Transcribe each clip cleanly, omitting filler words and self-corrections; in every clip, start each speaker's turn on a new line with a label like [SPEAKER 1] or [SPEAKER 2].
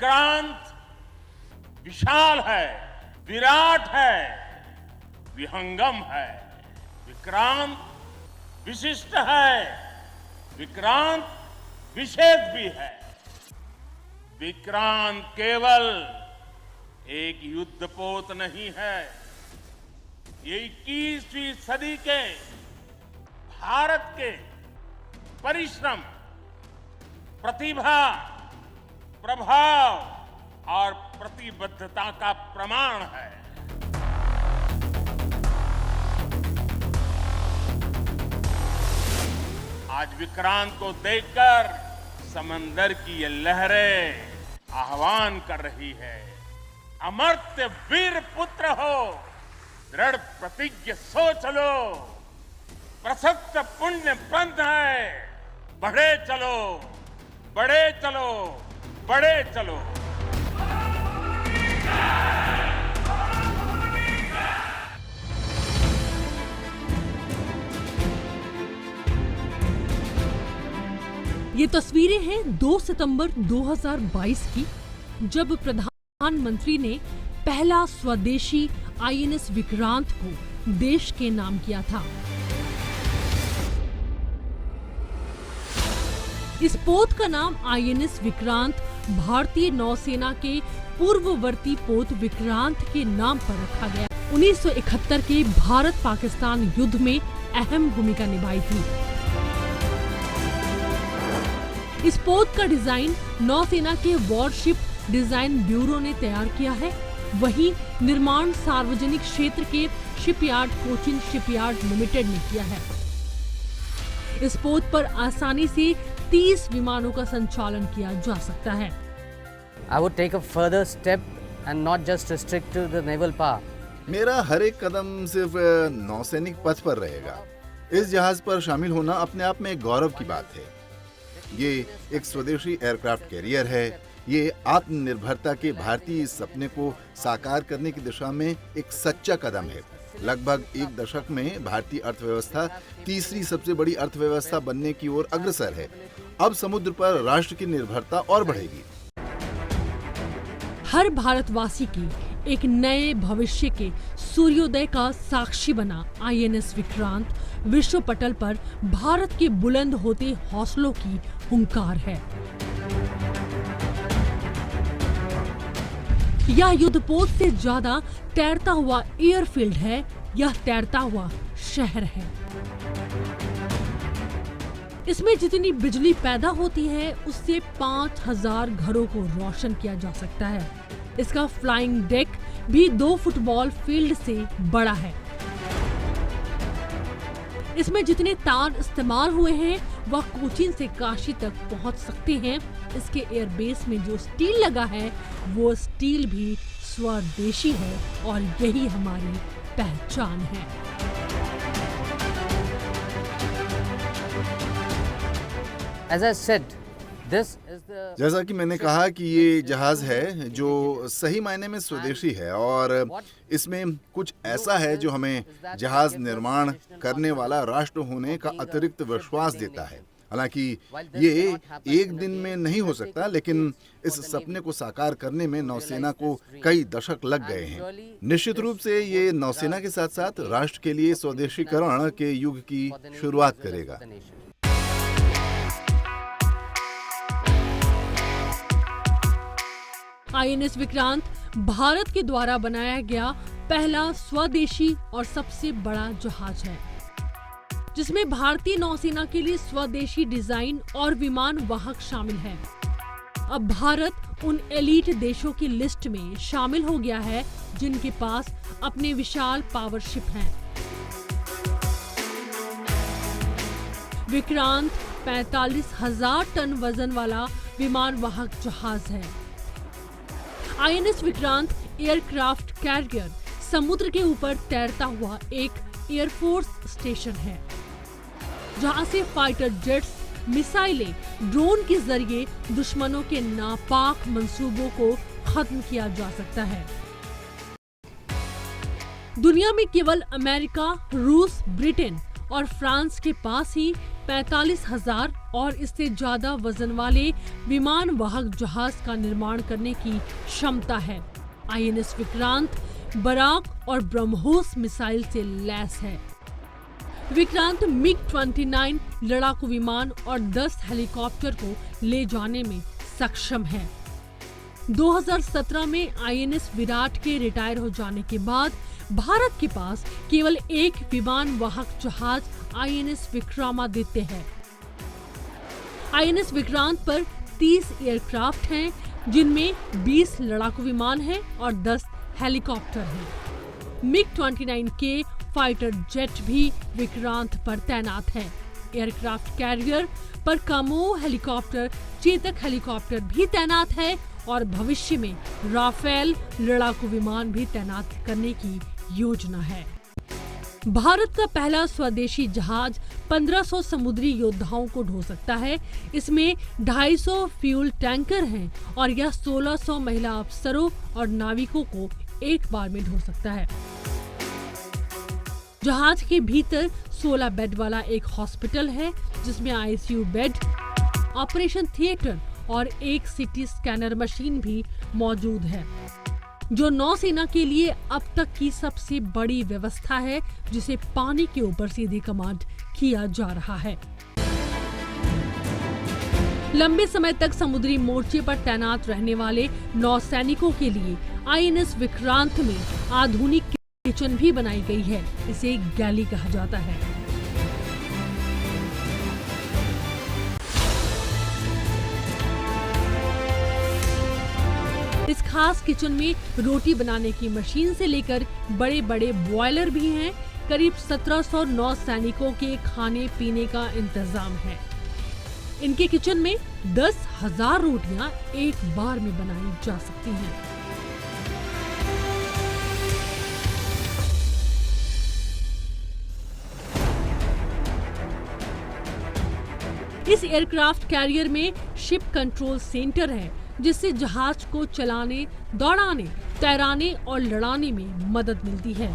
[SPEAKER 1] विक्रांत विशाल है, विराट है, विहंगम है। विक्रांत विशिष्ट है, विक्रांत विशेष भी है। विक्रांत केवल एक युद्धपोत नहीं है, ये 21वीं सदी के भारत के परिश्रम, प्रतिभा, प्रभाव और प्रतिबद्धता का प्रमाण है। आज विक्रांत को देखकर समंदर की ये लहरें आह्वान कर रही है, अमर्त्य वीर पुत्र हो, दृढ़ प्रतिज्ञ सोच लो, प्रशस्त पुण्य पंथ है, बढ़े चलो, बढ़े चलो, बढ़े चलो।
[SPEAKER 2] ये तस्वीरें हैं 2 सितंबर 2022 की, जब प्रधानमंत्री ने पहला स्वदेशी आईएनएस विक्रांत को देश के नाम किया था। इस पोत का नाम आईएनएस विक्रांत भारतीय नौसेना के पूर्ववर्ती पोत विक्रांत के नाम पर रखा गया। 1971 के भारत पाकिस्तान युद्ध में अहम भूमिका निभाई थी। इस पोत का डिजाइन नौसेना के वॉरशिप डिजाइन ब्यूरो ने तैयार किया है। वहीं निर्माण सार्वजनिक क्षेत्र के शिपयार्ड कोचिन शिपयार्ड लिमिटेड ने किया है। इस पोत पर आसानी से 30 विमानों का संचालन किया जा सकता है।
[SPEAKER 3] I would take a further step and not just restrict to the naval power.
[SPEAKER 4] मेरा हर एक कदम सिर्फ नौसैनिक पथ पर रहेगा। इस जहाज पर शामिल होना अपने आप में गौरव की बात है। ये एक स्वदेशी एयरक्राफ्ट कैरियर है। ये आत्मनिर्भरता के भारतीय सपने को साकार करने की दिशा में एक सच्चा कदम है। लगभग एक दशक में भारतीय अर्थव्यवस्था तीसरी सबसे बड़ी अर्थव्यवस्था बनने की ओर अग्रसर है। अब समुद्र पर राष्ट्र की निर्भरता और बढ़ेगी।
[SPEAKER 2] हर भारतवासी की एक नए भविष्य के सूर्योदय का साक्षी बना आईएनएस विक्रांत विश्व पटल पर भारत के बुलंद होते हौसलों की हुंकार है। यह युद्धपोत से ज्यादा तैरता हुआ एयरफील्ड है, यह तैरता हुआ शहर है। इसमें जितनी बिजली पैदा होती है उससे 5000 घरों को रोशन किया जा सकता है। इसका फ्लाइंग डेक भी 2 फुटबॉल फील्ड से बड़ा है। इसमें जितने तार इस्तेमाल हुए हैं वह कोचीन से काशी तक पहुंच सकते हैं। इसके एयरबेस में जो स्टील लगा है वो स्टील भी स्वदेशी है और यही हमारी पहचान है।
[SPEAKER 3] As I said, this is the
[SPEAKER 4] जैसा कि मैंने कहा कि ये जहाज है जो सही मायने में स्वदेशी है और इसमें कुछ ऐसा है जो हमें जहाज निर्माण करने वाला राष्ट्र होने का अतिरिक्त विश्वास देता है। हालांकि ये एक दिन में नहीं हो सकता, लेकिन इस सपने को साकार करने में नौसेना को कई दशक लग गए हैं। निश्चित रूप से ये नौसेना के साथ साथ राष्ट्र के लिए स्वदेशीकरण के युग की शुरुआत करेगा।
[SPEAKER 2] आईएनएस विक्रांत भारत के द्वारा बनाया गया पहला स्वदेशी और सबसे बड़ा जहाज है, जिसमें भारतीय नौसेना के लिए स्वदेशी डिजाइन और विमान वाहक शामिल है। अब भारत उन एलीट देशों की लिस्ट में शामिल हो गया है जिनके पास अपने विशाल पावरशिप हैं। विक्रांत 45,000 टन वजन वाला विमान वाहक जहाज है। आईएनएस विक्रांत एयरक्राफ्ट कैरियर समुद्र के ऊपर तैरता हुआ एक एयरफोर्स स्टेशन है, जहां से फाइटर जेट्स, मिसाइलें, ड्रोन के जरिए दुश्मनों के नापाक मंसूबों को खत्म किया जा सकता है। दुनिया में केवल अमेरिका, रूस, ब्रिटेन और फ्रांस के पास ही 45,000 और इससे ज्यादा वजन वाले विमान वाहक जहाज का निर्माण करने की क्षमता है। आईएनएस विक्रांत बराक और ब्रह्मोस मिसाइल से लैस है। विक्रांत मिग-29 लड़ाकू विमान और 10 हेलीकॉप्टर को ले जाने में सक्षम है। 2017 में आईएनएस विराट के रिटायर हो जाने के बाद भारत के पास केवल एक विमान वाहक जहाज आईएनएस विक्रमादित्य है। आईएनएस विक्रांत पर 30 एयरक्राफ्ट हैं, जिनमें 20 लड़ाकू विमान हैं और 10 हेलीकॉप्टर हैं। मिग-29 के फाइटर जेट भी विक्रांत पर तैनात है। एयरक्राफ्ट कैरियर पर कामो हेलीकॉप्टर, चेतक हेलीकॉप्टर भी तैनात है और भविष्य में राफेल लड़ाकू विमान भी तैनात करने की योजना है। भारत का पहला स्वदेशी जहाज 1500 समुद्री योद्धाओं को ढो सकता है। इसमें 250 फ्यूल टैंकर हैं और यह 1600 महिला अफसरों और नाविकों को एक बार में ढो सकता है। जहाज के भीतर 16 बेड वाला एक हॉस्पिटल है, जिसमें आईसीयू बेड, ऑपरेशन थिएटर और एक सीटी स्कैनर मशीन भी मौजूद है, जो नौसेना के लिए अब तक की सबसे बड़ी व्यवस्था है, जिसे पानी के ऊपर सीधे कमांड किया जा रहा है। लंबे समय तक समुद्री मोर्चे पर तैनात रहने वाले नौसैनिकों के लिए आईएनएस विक्रांत में आधुनिक किचन भी बनाई गई है। इसे गैली कहा जाता है। इस खास किचन में रोटी बनाने की मशीन से लेकर बड़े बड़े बॉयलर भी हैं। करीब 1700 नौसैनिकों के खाने पीने का इंतजाम है। इनके किचन में 10,000 रोटियां एक बार में बनाई जा सकती हैं। इस एयरक्राफ्ट कैरियर में शिप कंट्रोल सेंटर है, जिससे जहाज को चलाने, दौड़ाने, तैराने और लड़ाने में मदद मिलती है।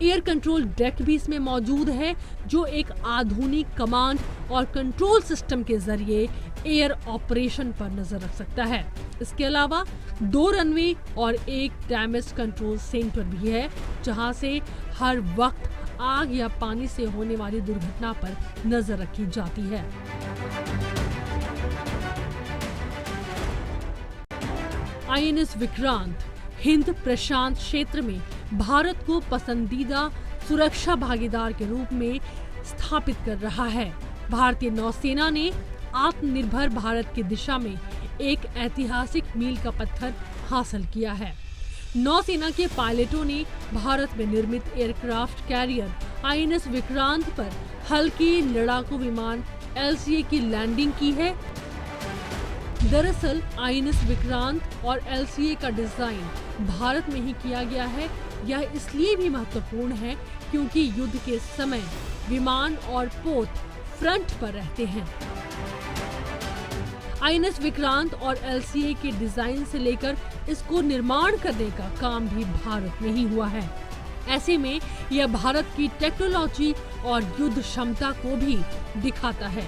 [SPEAKER 2] एयर कंट्रोल डेक भी इसमें मौजूद है, जो एक आधुनिक कमांड और कंट्रोल सिस्टम के जरिए एयर ऑपरेशन पर नजर रख सकता है। इसके अलावा 2 रनवे और एक डैमेज कंट्रोल सेंटर भी है, जहां से हर वक्त आग या पानी से होने वाली दुर्घटना पर नजर रखी जाती है। आईएनएस विक्रांत हिंद प्रशांत क्षेत्र में भारत को पसंदीदा सुरक्षा भागीदार के रूप में स्थापित कर रहा है। भारतीय नौसेना ने आत्मनिर्भर भारत की दिशा में एक ऐतिहासिक मील का पत्थर हासिल किया है। नौसेना के पायलटों ने भारत में निर्मित एयरक्राफ्ट कैरियर आईएनएस विक्रांत पर हल्के लड़ाकू विमान एलसीए की लैंडिंग की है। दरअसल आईएनएस विक्रांत और एलसीए का डिजाइन भारत में ही किया गया है। यह इसलिए भी महत्वपूर्ण है क्योंकि युद्ध के समय विमान और पोत फ्रंट पर रहते हैं। आईएनएस विक्रांत और एलसीए के डिजाइन से लेकर इसको निर्माण करने का काम भी भारत में ही हुआ है। ऐसे में यह भारत की टेक्नोलॉजी और युद्ध क्षमता को भी दिखाता है।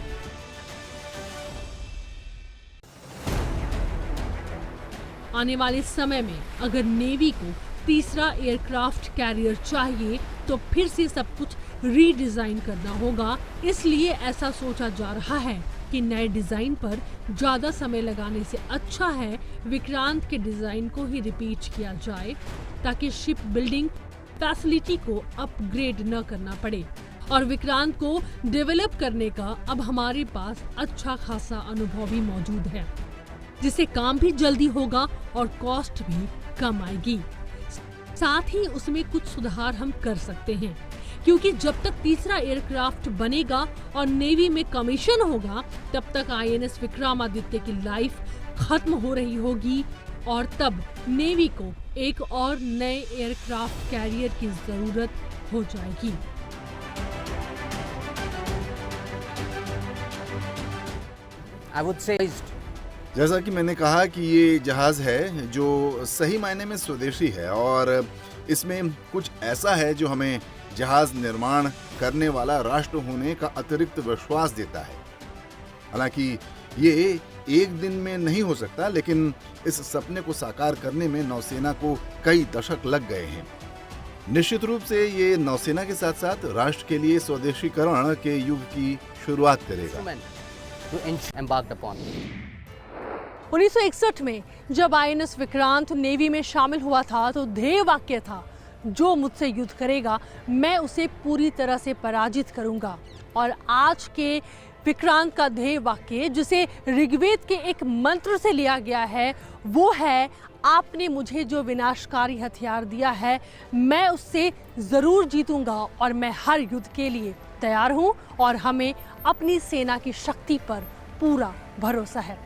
[SPEAKER 2] आने वाले समय में अगर नेवी को तीसरा एयरक्राफ्ट कैरियर चाहिए तो फिर से सब कुछ रीडिजाइन करना होगा। इसलिए ऐसा सोचा जा रहा है कि नए डिजाइन पर ज्यादा समय लगाने से अच्छा है विक्रांत के डिजाइन को ही रिपीट किया जाए, ताकि शिप बिल्डिंग फैसिलिटी को अपग्रेड न करना पड़े। और विक्रांत को डेवलप करने का अब हमारे पास अच्छा खासा अनुभव भी मौजूद है, जिससे काम भी जल्दी होगा और कॉस्ट भी कम आएगी। साथ ही उसमें कुछ सुधार हम कर सकते हैं, क्योंकि जब तक तीसरा एयरक्राफ्ट बनेगा और नेवी में कमीशन होगा, तब तक आईएनएस विक्रमादित्य की लाइफ खत्म हो रही होगी और तब नेवी को एक और नए एयरक्राफ्ट कैरियर की जरूरत हो जाएगी।
[SPEAKER 3] I would say
[SPEAKER 4] जैसा कि मैंने कहा कि ये जहाज़ है जो सही मायने में स्वदेशी है और इसमें कुछ ऐसा है जो हमें जहाज निर्माण करने वाला राष्ट्र होने का अतिरिक्त विश्वास देता है। हालांकि ये एक दिन में नहीं हो सकता, लेकिन इस सपने को साकार करने में नौसेना को कई दशक लग गए हैं। निश्चित रूप से ये नौसेना के साथ साथ राष्ट्र के लिए स्वदेशीकरण के युग की शुरुआत करेगा।
[SPEAKER 2] 1961 में जब आईएनएस विक्रांत नेवी में शामिल हुआ था तो ध्येय वाक्य था, जो मुझसे युद्ध करेगा मैं उसे पूरी तरह से पराजित करूंगा। और आज के विक्रांत का ध्येय वाक्य, जिसे ऋग्वेद के एक मंत्र से लिया गया है, वो है, आपने मुझे जो विनाशकारी हथियार दिया है मैं उससे जरूर जीतूंगा और मैं हर युद्ध के लिए तैयार हूं और हमें अपनी सेना की शक्ति पर पूरा भरोसा है।